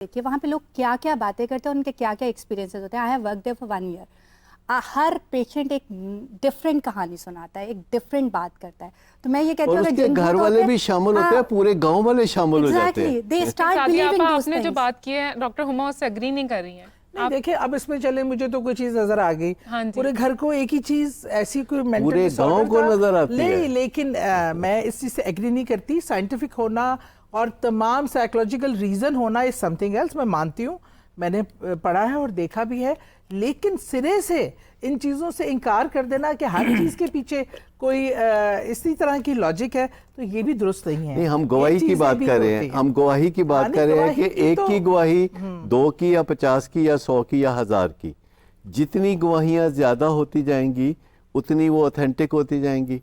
کہ وہاں پہ لوگ کیا کیا باتیں کرتے ہیں، ان کے کیا کیا ایکسپیرینسز ہوتے ہیں. I have work there for 1 year. Hare patient ایک ڈفرینٹ کہانی سناتا ہے، ایک ڈفرینٹ بات کرتا ہے. تو میں یہ کہتی ہوں کہ گھر والے بھی شامل ہوتے ہیں، پورے گاؤں والے شامل ہو جاتے ہیں. they start believing those آپ نے جو things. بات کی ہے ڈاکٹر ہما اس سے اگری نہیں کر رہی ہیں. نہیں دیکھیں اب اس میں چلے مجھے تو کوئی چیز نظر آ گئی، پورے گھر کو ایک ہی چیز ایسی کوئی مینٹل پورے گاؤں کو نظر آتی ہے. لیکن میں اس چیز سے ایگری نہیں کرتی. سائنٹیفک ہونا اور تمام سائیکولوجیکل ریزن ہونا از سم تھنگ ایلس. میں مانتی ہوں، میں نے پڑھا ہے اور دیکھا بھی ہے، لیکن سرے سے ان چیزوں سے انکار کر دینا کہ ہر چیز کے پیچھے کوئی اسی طرح کی لاجک ہے تو یہ بھی درست نہیں ہے. نہیں، ہم گواہی کی بات کر رہے ہیں، ہم گواہی کی بات کر رہے ہیں کہ ایک کی گواہی 2 کی یا 50 کی یا 100 کی یا 1000 کی، جتنی گواہیاں زیادہ ہوتی جائیں گی اتنی وہ اوتھینٹک ہوتی جائیں گی.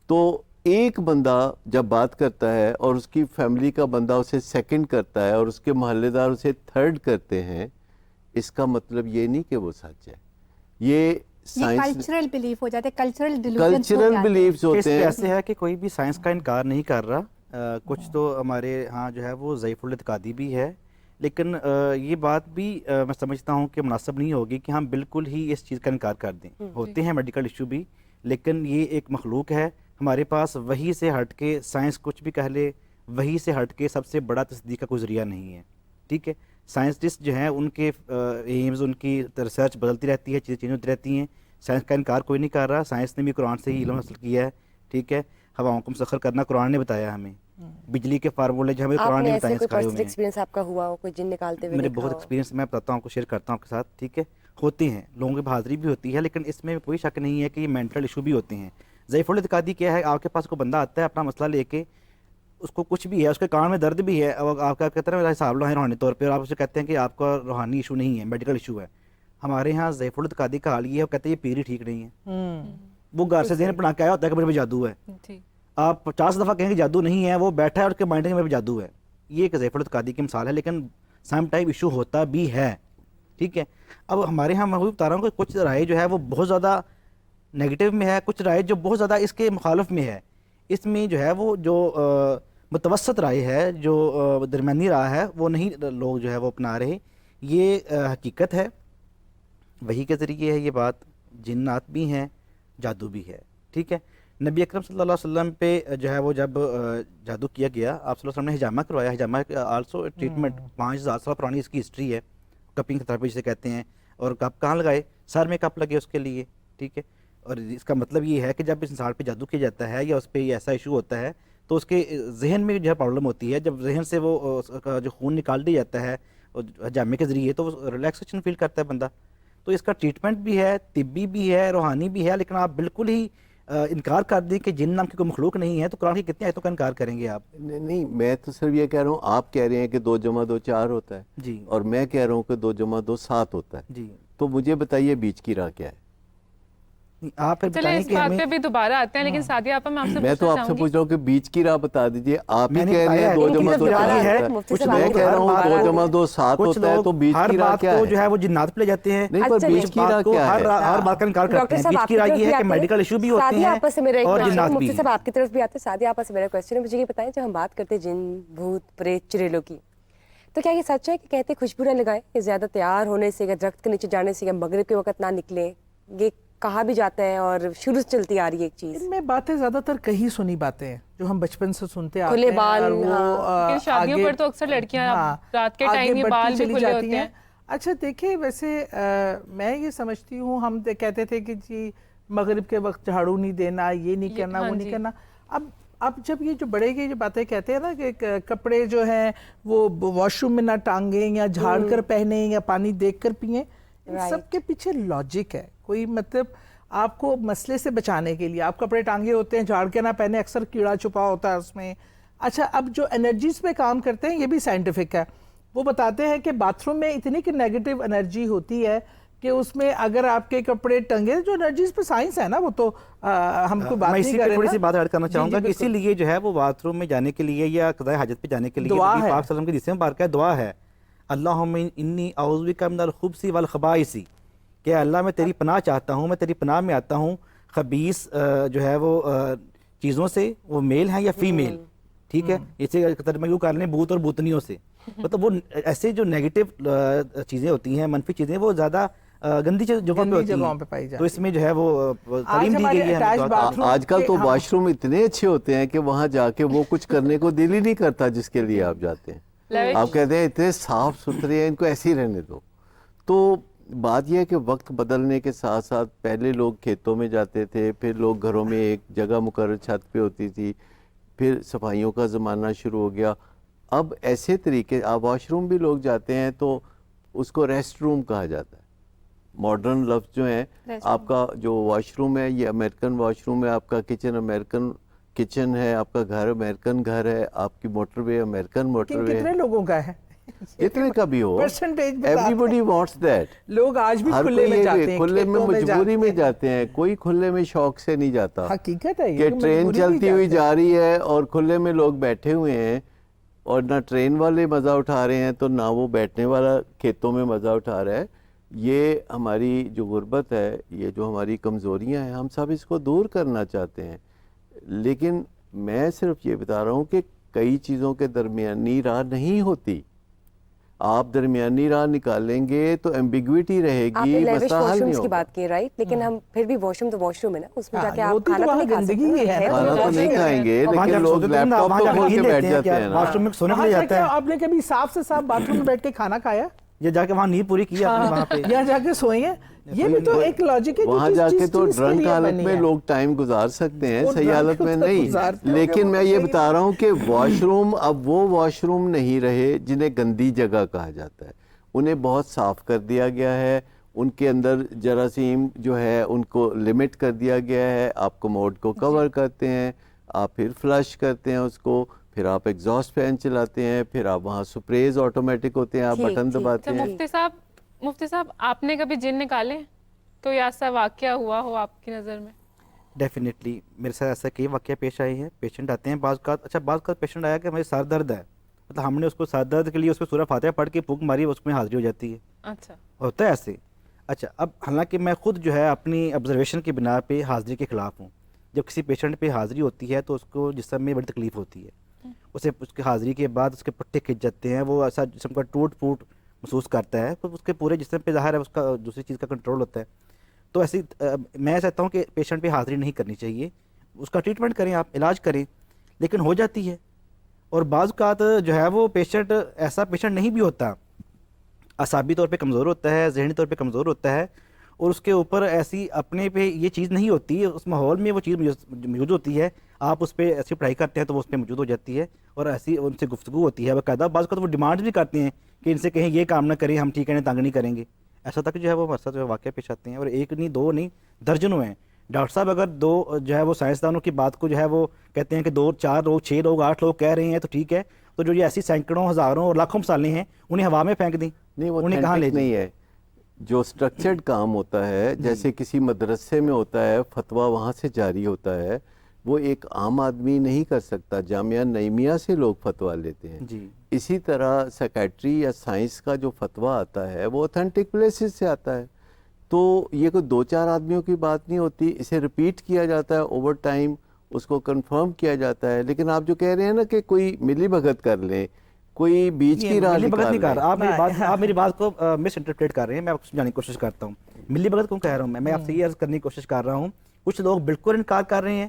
تو ایک بندہ جب بات کرتا ہے اور اس کی فیملی کا بندہ اسے سیکنڈ کرتا ہے اور اس کے محلے دار اسے تھرڈ کرتے ہیں، اس کا مطلب یہ نہیں کہ وہ سچ ہے. یہ کلچرل بلیف ہو جاتے ہیں، کلچرل بلیفز ہوتے ہیں. ایسے ہے کہ کوئی بھی سائنس کا انکار نہیں کر رہا. کچھ تو ہمارے ہاں جو ہے وہ ضعیف الاعتقادی بھی ہے، لیکن یہ بات بھی میں سمجھتا ہوں کہ مناسب نہیں ہوگی کہ ہم بالکل ہی اس چیز کا انکار کر دیں. ہوتے ہیں میڈیکل ایشو بھی، لیکن یہ ایک مخلوق ہے ہمارے پاس. وہی سے ہٹ کے سائنس کچھ بھی کہہ لے، وہی سے ہٹ کے سب سے بڑا تصدیق کا کوئی ذریعہ نہیں ہے. ٹھیک ہے، سائنسسٹ جو ہیں ان کے ایمز، ان کی ریسرچ بدلتی رہتی ہے، چیزیں چینج ہوتی رہتی ہیں. سائنس کا انکار کوئی نہیں کر رہا. سائنس نے بھی قرآن سے ہی علم حاصل کیا ہے. ٹھیک ہے، ہواؤں کو مسخر کرنا قرآن نے بتایا ہمیں. بجلی کے فارمولے جو ہمیں قرآن نے بتائے سکھائے ہوئے ہیں. ایکسپیرینس آپ کا ہوا ہو کوئی جن نکالتے ہوئے؟ میرے بہت ایکسپیرینس میں بتاتا ہوں، آپ کو شیئر کرتا ہوں آپ کے ساتھ. ٹھیک ہے، ہوتے ہیں لوگوں کی بہادری بھی ہوتی ہے، لیکن اس میں کوئی شک نہیں ہے کہ یہ مینٹل ایشو بھی ہوتے ہیں. ضعیف الاعتقادی کیا ہے؟ آپ کے پاس کوئی بندہ آتا ہے اپنا مسئلہ لے کے، اس کو کچھ بھی ہے، اس کے کان میں درد بھی ہے، اور آپ کا کہتے ہیں میرا حساب لو ہے روحانی طور پہ، اور آپ اسے کہتے ہیں کہ آپ کا روحانی ایشو نہیں ہے، میڈیکل ایشو ہے. ہمارے ہاں ضعیف الاعتقادی کا حال یہ ہے، وہ کہتے ہیں یہ پیر ہی ٹھیک نہیں ہے. وہ گھر سے ذہن بنا کے آیا ہوتا ہے کہ میرے پہ جادو ہے. آپ 50 دفعہ کہیں کہ جادو نہیں ہے، وہ بیٹھا ہے اور اس کے مائنڈ میں میرے پہ جادو ہے. یہ ایک ضعیف الاعتقادی کی مثال ہے، لیکن سم ٹائم ایشو ہوتا بھی ہے. ٹھیک ہے، اب ہمارے ہاں میں بتا رہا ہوں کہ کچھ رائے جو ہے وہ بہت زیادہ نیگیٹو میں ہے، کچھ رائے جو بہت زیادہ اس کے مخالف میں ہے. اس میں جو ہے وہ جو متوسط رائے ہے، جو درمیانی راہ ہے، وہ نہیں لوگ جو ہے وہ اپنا رہے. یہ حقیقت ہے، وحی کے ذریعے ہے یہ بات. جنات بھی ہیں، جادو بھی ہے. ٹھیک ہے، نبی اکرم صلی اللہ علیہ وسلم پہ جو ہے وہ جب جادو کیا گیا، آپ صلی اللہ علیہ وسلم نے حجامہ کروایا. حجامہ آلسو ٹریٹمنٹ 5000 سال پرانی اس کی ہسٹری ہے. کپنگ تھراپی جسے کہتے ہیں. اور کپ کہاں لگائے؟ سر میں کپ لگے اس کے لیے. ٹھیک ہے، اور اس کا مطلب یہ ہے کہ جب اس انسان پہ جادو کیا جاتا ہے یا اس پہ یہ ایسا ایشو ہوتا ہے تو اس کے ذہن میں جو ہے پرابلم ہوتی ہے. جب ذہن سے وہ جو خون نکال دیا جاتا ہے حجامے کے ذریعے تو وہ ریلیکسیشن فیل کرتا ہے بندہ. تو اس کا ٹریٹمنٹ بھی ہے، طبی بھی ہے، روحانی بھی ہے. لیکن آپ بالکل ہی انکار کر دیں کہ جن نام کی کوئی مخلوق نہیں ہے تو قرآن کی کتنی آیتوں کا انکار کریں گے آپ؟ نہیں، میں تو صرف یہ کہہ رہا ہوں، آپ کہہ رہے ہیں کہ 2 + 2 4 ہوتا ہے جی، اور میں کہہ رہا ہوں کہ 2 + 2 7 ہوتا ہے. جی، تو مجھے بتائیے بیچ کی راہ کیا ہے؟ آپ چلیں اس بات پہ بھی دوبارہ آتے ہیں، لیکن سعدیہ آپا میں تو آپ سے پوچھ رہا ہوں کہ بیچ کی راہ بتا دیجئے. آپ ہی کہہ رہے ہیں 2 + 2 4 ہوتا ہے، میں کہہ رہا ہوں 2 + 2 7 ہوتا ہے. تو بیچ کی راہ کیا ہے؟ جو ہے وہ جنات پہ لے جاتے ہیں. نہیں، پر بیچ کی راہ کیا ہے؟ ہر بات کا انکار کرتے ہیں. بیچ کی راہ یہ ہے کہ میڈیکل ایشو بھی ہوتے ہیں اور جنات بھی. مفتی صاحب آپ کی طرف بھی آتے ہیں. سعدیہ آپا سے میرا کویسچن ہے، مجھے یہ بتائیں جب ہم بات کرتے ہیں جن، بھوت، پریت، چڑیلوں کی، تو کیا یہ سچ ہے کہ کہتے خوشبو نہ لگائیں کہ زیادہ تیار ہونے سے یا درخت کے نیچے جانے سے یا مغرب کے وقت نہ نکلیں؟ یہ کہا بھی جاتا ہے اور شروع سے چلتی آ رہی ہے ایک چیز. ان میں باتیں زیادہ تر کہیں سنی باتیں ہیں جو ہم بچپن سے سنتے آتے ہیں. کھلے بال، شادیوں پر تو اکثر لڑکیاں رات کے ٹائم یہ بال بھی کھلے ہوتے ہیں. اچھا دیکھیں، ویسے میں یہ سمجھتی ہوں، ہم کہتے تھے کہ جی مغرب کے وقت جھاڑو نہیں دینا، یہ نہیں کرنا، وہ نہیں کرنا. اب جب یہ جو بڑے کی جو باتیں کہتے ہیں نا کہ کپڑے جو ہیں وہ واش روم میں نہ ٹانگیں یا جھاڑ کر پہنیں یا پانی دیکھ کر پئیں، ان سب کے پیچھے لاجک ہے. کوئی مطلب آپ کو مسئلے سے بچانے کے لیے آپ کپڑے ٹانگے ہوتے ہیں، جھاڑ کے نہ پہنے، اکثر کیڑا چھپا ہوتا ہے اس میں. اچھا، اب جو انرجیز پہ کام کرتے ہیں یہ بھی سائنٹیفک ہے. وہ بتاتے ہیں کہ باتھ روم میں اتنی کہ نیگیٹو انرجی ہوتی ہے کہ اس میں اگر آپ کے کپڑے ٹنگے، جو انرجیز پہ سائنس ہے نا، وہ تو ہم کو بات نہیں کر رہے. میں تھوڑی سی بات ایڈ کرنا چاہوں گا کہ اسی لیے جو ہے وہ باتھ روم میں جانے کے لیے یا قضاء حاجت پہ جانے کے لیے نبی پاک صلی اللہ علیہ وسلم کی حدیث مبارکہ دعا ہے، اللہم انی اعوذ بک من الخبث والخبائث، کہ اللہ میں تیری پناہ چاہتا ہوں، میں تیری پناہ میں آتا ہوں خبیث جو ہے وہ چیزوں سے، وہ میل ہیں یا فیمیل. ٹھیک ہے. اسے ترجمہ یوں کر لیں بھوت اور بھوتنیوں سے. مطلب وہ ایسے جو نیگیٹو چیزیں ہوتی ہیں, منفی چیزیں, وہ زیادہ گندی جگہوں پہ پائی جاتی ہیں. تو اس میں جو ہے وہ تعلیم دی گئی ہے. آج کل تو واش روم اتنے اچھے ہوتے ہیں کہ وہاں جا کے وہ کچھ کرنے کو دل ہی نہیں کرتا جس کے لیے آپ جاتے ہیں. آپ کہتے ہیں اتنے صاف ستھرے ہیں, ان کو ایسے ہی رہنے دو. تو بات یہ ہے کہ وقت بدلنے کے ساتھ ساتھ پہلے لوگ کھیتوں میں جاتے تھے, پھر لوگ گھروں میں ایک جگہ مقرر چھت پہ ہوتی تھی, پھر صفائیوں کا زمانہ شروع ہو گیا. اب ایسے طریقے, آپ واش روم بھی لوگ جاتے ہیں تو اس کو ریسٹ روم کہا جاتا ہے. ماڈرن لفظ جو ہیں, آپ کا جو واش روم ہے یہ امریکن واش روم ہے, آپ کا کچن امریکن کچن ہے, آپ کا گھر امریکن گھر ہے, آپ کی موٹر وے امریکن موٹر وے. کتنے لوگوں کا ہے؟ اتنے کا بھی ہو, ایوری بڈی وانٹس دیٹ. لوگ آج بھی کھلے میں جاتے ہیں, کھلے میں مجبوری میں جاتے ہیں, کوئی کھلے میں شوق سے نہیں جاتا. حقیقت ہے کہ ٹرین چلتی ہوئی جا رہی ہے اور کھلے میں لوگ بیٹھے ہوئے ہیں, اور نہ ٹرین والے مزہ اٹھا رہے ہیں تو نہ وہ بیٹھنے والا کھیتوں میں مزہ اٹھا رہا ہے. یہ ہماری جو غربت ہے, یہ جو ہماری کمزوریاں ہیں, ہم سب اس کو دور کرنا چاہتے ہیں. لیکن میں صرف یہ بتا رہا ہوں کہ کئی چیزوں کے درمیانی راہ نہیں ہوتی. آپ درمیانی راہ نکالیں گے تو ایمبیگوٹی رہے گی, مسئلہ حل نہیں ہوگا. کی بات کی رائٹ, لیکن ہم پھر بھی واش روم تو واش روم ہے نا, اس میں جا کے آپ کھانا تو گندگی ہے, کھانا تو نہیں کھائیں گے, لیکن لوگ لیپ ٹاپ کو کھول کے بیٹھ جاتے ہیں نا. واش روم میں سونے کے لیے جاتا ہے. آپ نے کبھی صاف سے صاف باتھ روم میں بیٹھ کے کھانا کھایا, یا جا کے وہاں نیند پوری کی آپ نے وہاں پہ, یا جا کے سوئے ہیں؟ یہ بھی تو ایک لاجک ہے. وہاں جا کے تو ڈرنک حالت میں لوگ ٹائم گزار سکتے ہیں, صحیح حالت میں نہیں. لیکن میں یہ بتا رہا ہوں کہ واش روم اب وہ واش روم نہیں رہے جنہیں گندی جگہ کہا جاتا ہے. انہیں بہت صاف کر دیا گیا ہے, ان کے اندر جراثیم جو ہے ان کو لمٹ کر دیا گیا ہے. آپ کموڈ کو کور کرتے ہیں, آپ پھر فلش کرتے ہیں اس کو, پھر آپ ایگزاسٹ فین چلاتے ہیں, پھر آپ وہاں سپریز آٹومیٹک ہوتے ہیں, آپ بٹن دباتے ہیں. مفتی صاحب, آپ نے کبھی جن نکالے؟ کوئی ایسا واقعہ ہوا ہو آپ کی نظر میں؟ ڈیفینیٹلی میرے ساتھ ایسا کئی واقعہ پیش آئے ہیں. پیشنٹ آتے ہیں بعض کا پیشنٹ آیا کہ مجھے سر درد ہے, مطلب ہم نے اس کو سر درد کے لیے اس پہ سورہ فاتحہ پڑھ کے پھونک ماری, اس میں حاضری ہو جاتی ہے. اچھا, ہوتا ہے ایسے. اچھا, اب حالانکہ میں خود جو ہے اپنی آبزرویشن کی بنا پہ حاضری کے خلاف ہوں. جب کسی پیشنٹ پہ حاضری ہوتی ہے تو اس کو جسم میں بڑی تکلیف ہوتی ہے, اسے اس کی حاضری کے بعد اس کے پٹے کھنچ جاتے ہیں, وہ ایسا جسم کا ٹوٹ پھوٹ محسوس کرتا ہے, تو اس کے پورے جسم پہ ظاہر ہے اس کا دوسری چیز کا کنٹرول ہوتا ہے. تو ایسی میں چاہتا ہوں کہ پیشنٹ پہ حاضری نہیں کرنی چاہیے, اس کا ٹریٹمنٹ کریں, آپ علاج کریں, لیکن ہو جاتی ہے. اور بعض اوقات جو ہے وہ پیشنٹ ایسا پیشنٹ نہیں بھی ہوتا, اعصابی طور پہ کمزور ہوتا ہے, ذہنی طور پہ کمزور ہوتا ہے, اور اس کے اوپر ایسی اپنے پہ یہ چیز نہیں ہوتی, اس ماحول میں وہ چیز موجود ہوتی ہے, آپ اس پہ ایسی پڑھائی کرتے ہیں تو وہ اس پہ موجود ہو جاتی ہے, اور ایسی ان سے گفتگو ہوتی ہے باقاعدہ. بعض اوقات وہ ڈیمانڈ بھی کرتے ہیں کہ ان سے کہیں یہ کام نہ کریں, ہم ٹھیک ہے تنگ نہیں کریں گے. ایسا تک جو ہے وہ ہمارے ساتھ واقعہ پیش آتے ہیں, اور ایک نہیں دو نہیں درجنوں ہیں. ڈاکٹر صاحب اگر دو جو ہے وہ سائنسدانوں کی بات کو جو ہے وہ کہتے ہیں کہ 2 4 لوگ 6 لوگ 8 لوگ کہہ رہے ہیں تو ٹھیک ہے, تو جو یہ ایسی سینکڑوں ہزاروں اور لاکھوں مثالیں ہیں انہیں ہوا میں پھینک دیں, نہیں, وہ انہیں کہاں لے نہیں ہے. جو سٹرکچرڈ کام ہوتا ہے, جیسے کسی مدرسے میں ہوتا ہے, فتویٰ وہاں سے جاری ہوتا ہے, وہ ایک عام آدمی نہیں کر سکتا. جامعہ نعیمیہ سے لوگ فتویٰ لیتے ہیں. جی, اسی طرح سیکیٹری یا سائنس کا جو فتویٰ آتا ہے وہ اوتھینٹک پلیسز سے آتا ہے. تو یہ کوئی 2 4 آدمیوں کی بات نہیں ہوتی, اسے ریپیٹ کیا جاتا ہے اوور ٹائم, اس کو کنفرم کیا جاتا ہے. لیکن آپ جو کہہ رہے ہیں نا کہ کوئی ملی بھگت کر لیں, کوئی بیچ کی راہ نکال لیں, آپ میری بات کو مس انٹرپریٹ کر رہے ہیں. میں آپ کو سمجھانے کی کوشش کرتا ہوں. ملی بھگت کیوں کہہ رہا ہوں میں آپ سے یہ عرض کرنے کی کوشش کر رہا ہوں, کچھ لوگ بالکل انکار کر رہے ہیں,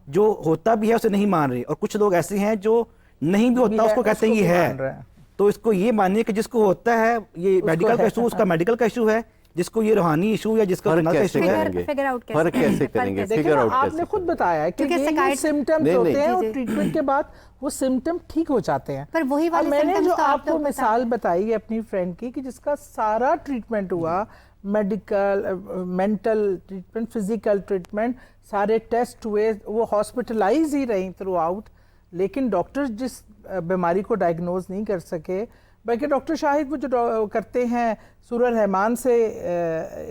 جو ہوتا بھی ہے اسے نہیں مان رہے, اور کچھ لوگ ایسے ہیں جو نہیں بھی ہوتا اس کو کہتے ہیں یہ ہے. تو اس کو یہ مانیے کہ جس کو ہوتا ہے یہ میڈیکل کا ایشو, اس کا میڈیکل کا ایشو ہے, جس کو یہ روحانی ایشو یا جس کا فرق کیسے کریں گے, فگر آؤٹ آپ نے خود بتایا کہ یہ سمٹمز ہوتے ہیں اور ٹریٹمنٹ کے بعد وہ سمٹم ٹھیک ہو جاتے ہیں. پر وہی والے میں نے جو آپ کو مثال بتائی ہے اپنی فرینڈ کی, کہ جس کا سارا ٹریٹمنٹ ہوا, medical, mental treatment, physical treatment, سارے ٹیسٹ ہوئے, وہ ہاسپٹلائز ہی رہی تھرو آؤٹ, لیکن ڈاکٹر جس بیماری کو ڈائگنوز نہیں کر سکے, بلکہ ڈاکٹر شاہد وہ جو کرتے ہیں سورہ رحمان سے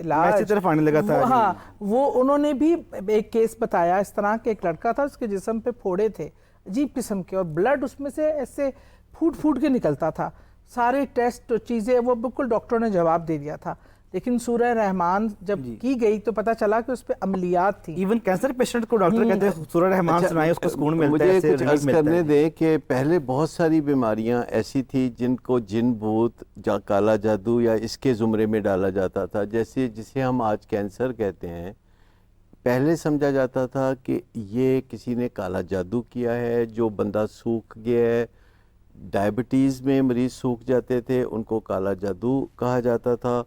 علاج, اسی طرف آنے لگا تھا. ہاں, وہ انہوں نے بھی ایک کیس بتایا اس طرح کہ ایک لڑکا تھا, اس کے جسم پہ پھوڑے تھے عجیب قسم کے, اور بلڈ اس میں سے ایسے پھوٹ کے نکلتا تھا. سارے ٹیسٹ چیزیں وہ بالکل ڈاکٹروں نے جواب دے دیا تھا, لیکن سورہ رحمان جب کی گئی تو پتہ چلا کہ اس پہ عملیات تھی. ایون کینسر پیشنٹ کو ڈاکٹر کہتے ہیں سورہ رحمان سنائیں اس کو سکون ملتا ہے. مجھے کچھ عرض کرنے دیں کہ پہلے بہت ساری بیماریاں ایسی تھی جن کو جن بھوت کالا جادو یا اس کے زمرے میں ڈالا جاتا تھا. جیسے جسے ہم آج کینسر کہتے ہیں, پہلے سمجھا جاتا تھا کہ یہ کسی نے کالا جادو کیا ہے, جو بندہ سوکھ گیا ہے. ڈائبٹیز میں مریض سوکھ جاتے تھے, ان کو کالا جادو کہا جاتا تھا.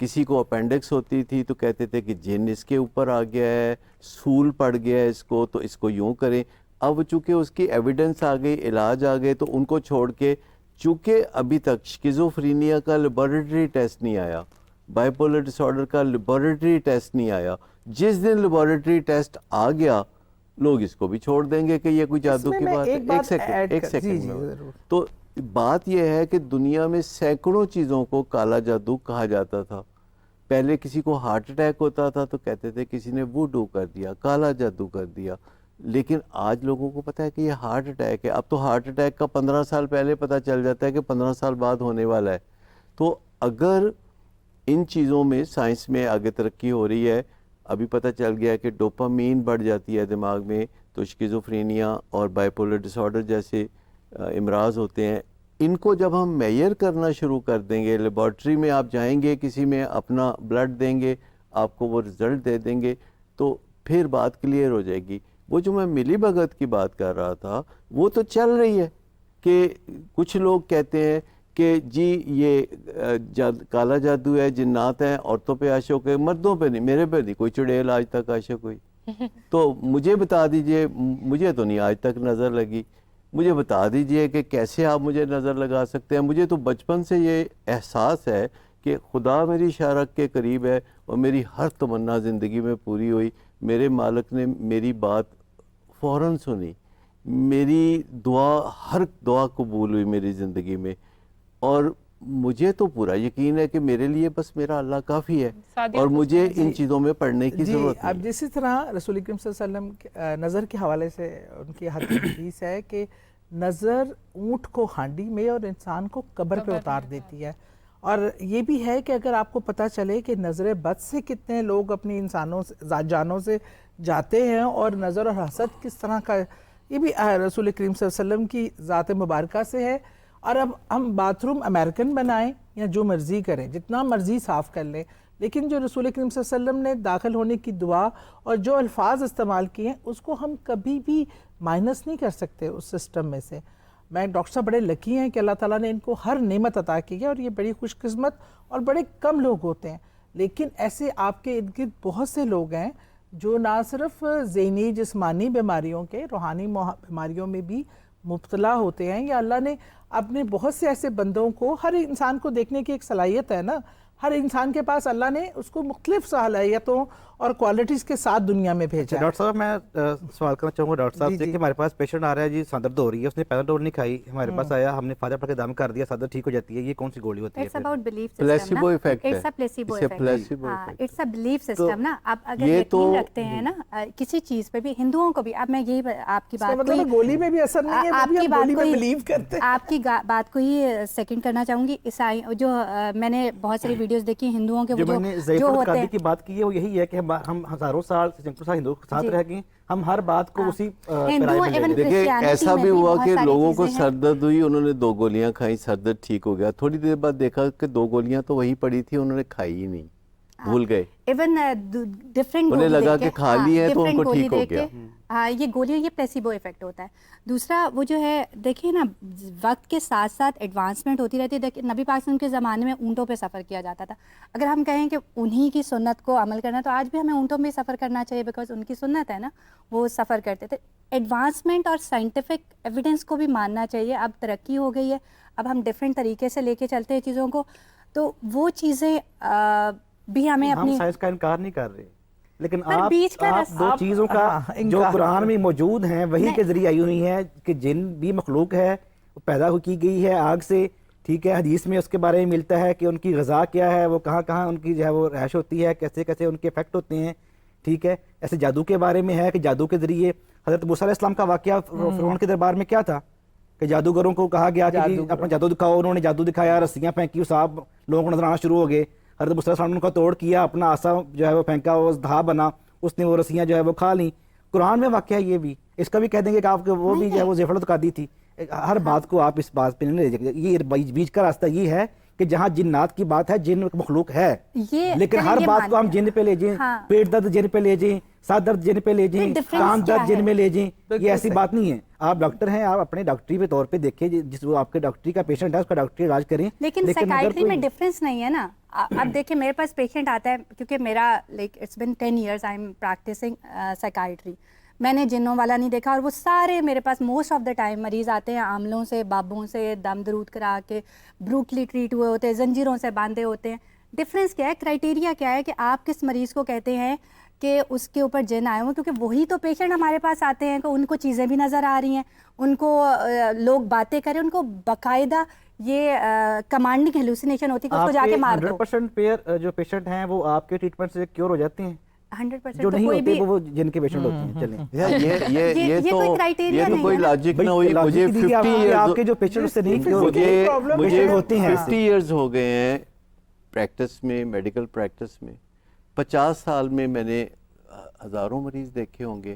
کسی کو اپینڈکس ہوتی تھی تو کہتے تھے کہ جن اس کے اوپر آ گیا ہے, سول پڑ گیا ہے اس کو, تو اس کو یوں کریں. اب چونکہ اس کی ایویڈنس آ گئی, علاج آ گئے, تو ان کو چھوڑ کے, چونکہ ابھی تک شکیزوفرینیا کا لیبارٹری ٹیسٹ نہیں آیا, بائیپولر ڈس آرڈر کا لیبارٹری ٹیسٹ نہیں آیا, جس دن لیبارٹری ٹیسٹ آ گیا لوگ اس کو بھی چھوڑ دیں گے کہ یہ کوئی جادو کی بات ہے. ایک سیکنڈ میں تو بات یہ ہے کہ دنیا میں سینکڑوں چیزوں کو کالا جادو کہا جاتا تھا. پہلے کسی کو ہارٹ اٹیک ہوتا تھا تو کہتے تھے کسی نے ووڈو کر دیا, کالا جادو کر دیا. لیکن آج لوگوں کو پتہ ہے کہ یہ ہارٹ اٹیک ہے. اب تو ہارٹ اٹیک کا 15 سال پہلے پتہ چل جاتا ہے کہ 15 سال بعد ہونے والا ہے. تو اگر ان چیزوں میں سائنس میں آگے ترقی ہو رہی ہے, ابھی پتہ چل گیا کہ ڈوپامین بڑھ جاتی ہے دماغ میں, تو شکیزوفرینیا اور بائیپولر ڈس آرڈر جیسے امراض ہوتے ہیں. ان کو جب ہم میئر کرنا شروع کر دیں گے, لیبارٹری میں آپ جائیں گے, کسی میں اپنا بلڈ دیں گے, آپ کو وہ رزلٹ دے دیں گے, تو پھر بات کلیئر ہو جائے گی. وہ جو میں ملی بھگت کی بات کر رہا تھا وہ تو چل رہی ہے کہ کچھ لوگ کہتے ہیں کہ جی یہ کالا جادو ہے, جنات ہیں, عورتوں پہ عاشق ہے, مردوں پہ نہیں, میرے پہ نہیں کوئی چڑیل آج تک عاشق ہوئی. تو مجھے بتا دیجئے, مجھے تو نہیں آج تک نظر لگی, مجھے بتا دیجئے کہ کیسے آپ مجھے نظر لگا سکتے ہیں. مجھے تو بچپن سے یہ احساس ہے کہ خدا میری شارک کے قریب ہے اور میری ہر تمنا زندگی میں پوری ہوئی. میرے مالک نے میری بات فوراً سنی, میری دعا, ہر دعا قبول ہوئی میری زندگی میں, اور مجھے تو پورا یقین ہے کہ میرے لیے بس میرا اللہ کافی ہے اور مجھے ان چیزوں میں پڑھنے کی ضرورت نہیں. اب جس طرح رسول اکرم صلی اللہ علیہ وسلم نظر کے حوالے سے ان کی حدیث ہے کہ نظر اونٹ کو ہانڈی میں اور انسان کو قبر پہ اتار دیتی ہے. اور یہ بھی ہے کہ اگر آپ کو پتہ چلے کہ نظر بد سے کتنے لوگ اپنی انسانوں سے جانوں سے جاتے ہیں, اور نظر اور حسد کس طرح کا, یہ بھی رسول کریم صلی اللہ علیہ وسلم کی ذات مبارکہ سے ہے. اور اب ہم باتھ روم امریکن بنائیں یا جو مرضی کریں, جتنا مرضی صاف کر لیں, لیکن جو رسول کریم صلی اللہ علیہ وسلم نے داخل ہونے کی دعا اور جو الفاظ استعمال کیے ہیں اس کو ہم کبھی بھی مائنس نہیں کر سکتے اس سسٹم میں سے. میں ڈاکٹر صاحب بڑے لکی ہیں کہ اللہ تعالیٰ نے ان کو ہر نعمت عطا کی ہے, اور یہ بڑی خوش قسمت اور بڑے کم لوگ ہوتے ہیں. لیکن ایسے آپ کے ارد گرد بہت سے لوگ ہیں جو نہ صرف ذہنی جسمانی بیماریوں کے, روحانی بیماریوں میں بھی مبتلا ہوتے ہیں. یا اللہ نے اپنے بہت سے ایسے بندوں کو, ہر انسان کو دیکھنے کی ایک صلاحیت ہے نا, ہر انسان کے پاس اللہ نے اس کو مختلف صلاحیتوں اور کوالٹیز کے ساتھ دنیا میں بھیجا ہے. ڈاکٹر صاحب میں سوال کرنا چاہوں گا ڈاکٹر صاحب سے کہ ہمارے پاس پیشنٹ آ رہا ہے جی, سر درد ہو رہی ہے, اس نے پیراڈول نہیں کھائی, ہمارے پاس آیا, ہم نے فاتحہ پڑھ کے دم کر دیا, سر درد ٹھیک ہو جاتی ہے, یہ کون سی گولی ہوتی ہے؟ It's about belief placebo effect ہے, it's a placebo effect, it's a belief system نا. اب اگر یہ یقین رکھتے ہیں نا کسی چیز پہ بھی, ہندوؤں کو بھی, اب میں یہی آپ کی بات مطلب گولی میں بھی اثر نہیں ہے, آپ کی بات کو بلیو کرتے ہیں. آپ کی بات کو ہی سیکنڈ کرنا چاہوں گی. عیسائی جو میں نے بہت ساری ویڈیوز دیکھی ہندوؤں کے, جو میں نے ضعیف القادی کی بات کی ہے وہ یہی ہے کہ ہم ہزاروں سال سینکڑوں سال ہندوؤں کے ساتھ رہ گئے, ہم ہر بات کو اسی دیکھیں. ایسا بھی ہوا کہ لوگوں کو سر درد ہوئی, انہوں نے 2 گولیاں کھائیں, سر درد ٹھیک ہو گیا, تھوڑی دیر بعد دیکھا کہ 2 گولیاں تو وہی پڑی تھی, انہوں نے کھائی ہی نہیں, بھول گئے. ایون ڈفرینٹ انہیں لگا کہ کھا لی ہے تو ان کو ٹھیک ہو گیا. ہاں, یہ گولیاں, یہ پلیسیبو ایفیکٹ ہوتا ہے. دوسرا وہ جو ہے دیکھیں نا, وقت کے ساتھ ساتھ ایڈوانسمنٹ ہوتی رہتی ہے. دیکھیں نبی پاک کے زمانے میں اونٹوں پہ سفر کیا جاتا تھا. اگر ہم کہیں کہ انہی کی سنت کو عمل کرنا, تو آج بھی ہمیں اونٹوں میں سفر کرنا چاہیے, بیکاز ان کی سنت ہے نا, وہ سفر کرتے تھے. ایڈوانسمنٹ اور سائنٹیفک ایویڈنس کو بھی ماننا چاہیے. اب ترقی ہو گئی ہے, اب ہم ڈفرینٹ طریقے سے لے کے چلتے ہیں چیزوں کو, تو وہ چیزیں بھی ہمیں اپنی, ہم سائنس کا انکار نہیں کر رہے, لیکن آپ 2 چیزوں کا جو قرآن میں موجود ہیں وہی کے ذریعے آئی ہوئی ہیں کہ جن بھی مخلوق ہے وہ پیدا کی گئی ہے آگ سے, ٹھیک ہے. حدیث میں اس کے بارے میں ملتا ہے کہ ان کی غذا کیا ہے, وہ کہاں کہاں ان کی جو ہے وہ رہائش ہوتی ہے, کیسے کیسے ان کے افیکٹ ہوتے ہیں, ٹھیک ہے. ایسے جادو کے بارے میں ہے کہ جادو کے ذریعے حضرت موسیٰ علیہ السلام کا واقعہ فرعون کے دربار میں کیا تھا کہ جادوگروں کو کہا گیا کہ اپنا جادو دکھاؤ, انہوں نے جادو دکھایا, رسیاں پھینکی, صاحب لوگوں کو نظر آنا شروع ہو گئے. حضرت بصری صلی اللہ علیہ وسلم کا توڑ کیا, اپنا آسا جو ہے وہ پھینکا, وہ دھا بنا, اس نے وہ رسیاں جو ہے وہ کھا لیں. قرآن میں واقعہ یہ بھی, اس کا بھی کہہ دیں گے کہ آپ کو وہ بھی جو ہے وہ ضعیف الاعتقادی تھی. ہر بات کو آپ اس بات پہ نہیں لے جائیں. یہ بیچ کا راستہ یہ ہے کہ جہاں جنات کی بات ہے, جن مخلوق ہے, لیکن ہر بات کو ہم جن پہ لے جائیں, پیٹ درد جن پہ لے جائیں, سر درد جن پہ لے جائیں, کان درد جن میں لے جائیں, یہ ایسی بات نہیں ہے. آپ ڈاکٹر ہیں, آپ اپنے ڈاکٹری کے طور پہ دیکھیں, جس وہ آپ کے ڈاکٹری کا پیشنٹ ہے اس کا ڈاکٹری علاج کریں. لیکن سائیکائٹری میں ڈفرینس نہیں ہے نا. اب دیکھیں میرے پاس پیشنٹ آتا ہے, کیونکہ میرا like it's been 10 years I am practising psychiatry. میں نے جنوں والا نہیں دیکھا, اور وہ سارے میرے پاس موسٹ آف دا ٹائم مریض آتے ہیں عاملوں سے, بابوں سے, دم درود کرا کے بروٹلی ٹریٹ ہوئے ہوتے ہیں, زنجیروں سے باندھے ہوتے ہیں. ڈفرینس کیا ہے, کرائٹیریا کیا ہے کہ آپ کس مریض کو کہتے ہیں کہ اس کے اوپر جن آئے ہوئے, کیونکہ وہی تو پیشنٹ ہمارے پاس آتے ہیں کہ ان کو چیزیں بھی نظر آ رہی ہیں, ان کو لوگ باتیں کریں, ان کو باقاعدہ یہ کمانڈنگ ہیلوسینیشن ہوتی ہے کہ اس کو جا کے مار دو. 100% پیئر جو پیشنٹ ہیں وہ آپ کے ٹریٹمنٹ سے کیور ہو جاتے ہیں, 100% جو نہیں کوئی ہوتے بھی وہ جن کے پیشنٹ ہوتے ہیں. چلیں یہ کوئی کرائٹیریا تو نہیں کوئی ہے نا. لاجک نہ ہوئی. مجھے 50 آپ کے جو پیشنٹ سے نہیں کیور مجھے ہوتے ہیں 50 ایئرز ہو گئے ہیں پریکٹس میں, میڈیکل پریکٹس میں. 50 سال میں میں نے ہزاروں مریض دیکھے ہوں گے.